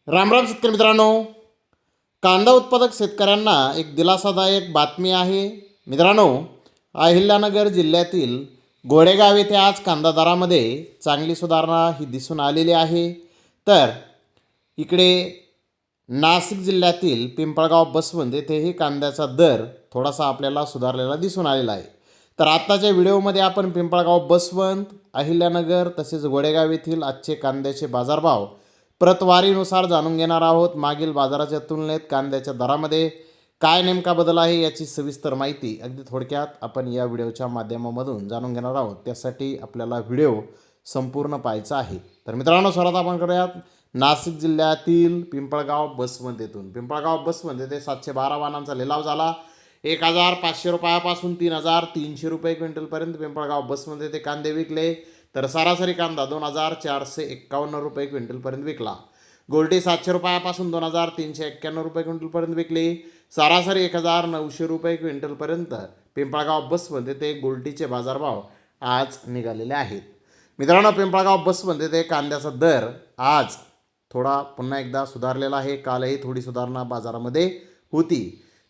रामराम शेतकरी मित्रांनो, कांदा उत्पादक शेतकऱ्यांना एक दिलासादायक बातमी आहे. मित्रांनो, अहिल्यानगर जिल्ह्यातील गोडेगाव येथे आज कांदा दरामध्ये चांगली सुधारणा ही दिसून आलेली आहे. तर इकडे नाशिक जिल्ह्यातील पिंपळगाव बसवंत येथेही कांद्याचा दर थोडासा आपल्याला सुधारलेला दिसून आलेला आहे. तर आत्ताच्या व्हिडिओमध्ये आपण पिंपळगाव बसवंत, अहिल्यानगर तसेच गोडेगाव येथील आजचे कांद्याचे बाजारभाव प्रतवारीनुसार जाणून घेणार आहोत. मागील बाजाराच्या तुलनेत कांद्याच्या दरामध्ये काय नेमका बदल आहे याची सविस्तर माहिती अगदी थोडक्यात आपण या व्हिडिओच्या माध्यमामधून जाणून घेणार आहोत. त्यासाठी आपल्याला व्हिडिओ संपूर्ण पाहायचा आहे. तर मित्रांनो, सर्वात आपण करूयात नाशिक जिल्ह्यातील पिंपळगाव बसवंत येथून. पिंपळगाव बसवंत येथे 712 वाहनांचा लिलाव झाला. 1500 रुपयापासून 3300 रुपये क्विंटलपर्यंत पिंपळगाव बसवंत येथे कांदे विकले. तर सरासरी कांदा 2451 रुपये क्विंटलपर्यंत विकला. गोल्टी 700 रुपयापासून 2391 रुपये क्विंटलपर्यंत विकली. सरासरी 1900 रुपये क्विंटलपर्यंत पिंपळगाव बसवंत येथे गोल्टीचे बाजारभाव आज निघालेले आहेत. मित्रांनो, पिंपळगाव बसवंत येथे कांद्याचा दर आज थोडा पुन्हा एकदा सुधारलेला आहे. कालही थोडी सुधारणा बाजारामध्ये होती.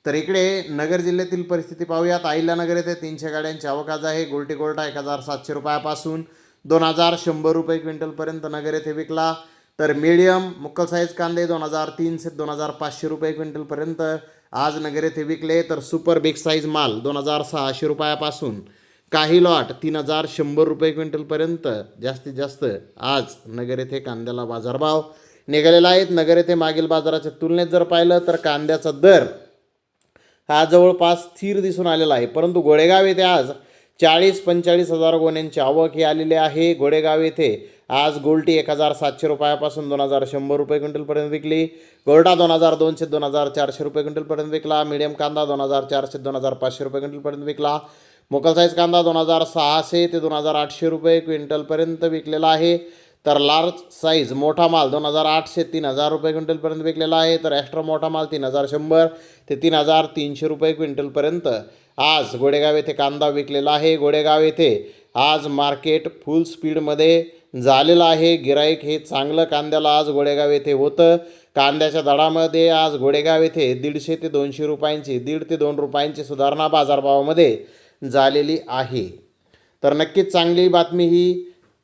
तर इकडे नगर जिल्ह्यातील परिस्थिती पाहूयात. अहिल्यानगर येथे 300 गाड्यांची आवक आज आहे. गोल्टी गोल्टा 1700 रुपयापासून 2100 रुपये क्विंटलपर्यंत नगर येथे विकला. तर मीडियम मुक्कल साईज कांदे 2300 ते 2500 रुपये क्विंटलपर्यंत आज नगर येथे विकले. तर सुपर बिग साईज माल 2600 रुपयापासून काही लॉट 3100 रुपये क्विंटलपर्यंत जास्तीत जास्त आज नगर येथे कांद्याला बाजारभाव निघालेला आहेत. नगर येथे मागील बाजाराच्या तुलनेत जर पाहिलं तर कांद्याचा दर हा जवळपास स्थिर दिसून आलेला आहे. परंतु गोडेगाव येथे आज 40-45 हजार गोण्यांची आवक ही आलेली आहे. गोडेगाव येथे आज गोल्टी 1700 रुपयापासून 2100 रुपये क्विंटलपर्यंत विकली. गोल्टा 2200 ते 2400 रुपये क्विंटलपर्यंत विकला. मीडियम कांदा 2400 ते 2500 रुपये क्विंटलपर्यंत विकला. मोकल साईज कांदा 2600 ते 2800 रुपये क्विंटलपर्यंत विकलेला आहे. तर लार्ज साईज मोठा माल 2800 ते 3000 रुपये क्विंटलपर्यंत विकलेला आहे. तर एक्स्ट्रा मोठा माल 3100 ते 3300 रुपये क्विंटलपर्यंत आज गोडेगाव येथे कांदा विकलेला आहे. गोडेगाव येथे आज मार्केट फुल स्पीडमध्ये झालेलं आहे. गिराईक हे चांगलं कांद्याला आज गोडेगाव येथे होतं. कांद्याच्या दरामध्ये आज गोडेगाव येथे 150 ते 200 रुपयांची 1.5 ते 2 रुपयांची सुधारणा बाजारभावामध्ये झालेली आहे. तर नक्कीच चांगली बातमी ही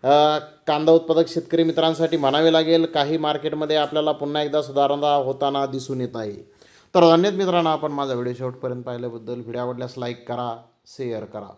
कांदा उत्पादक शेतकरी मित्रांसाठी म्हणावी लागेल. काही मार्केटमध्ये आपल्याला पुन्हा एकदा सुधारणा होताना दिसून येत आहे. तर धन्यवाद मित्रांनो, आपण माझा व्हिडिओ शेवटपर्यंत पाहिल्याबद्दल. व्हिडिओ आवडल्यास लाईक करा, शेअर करा.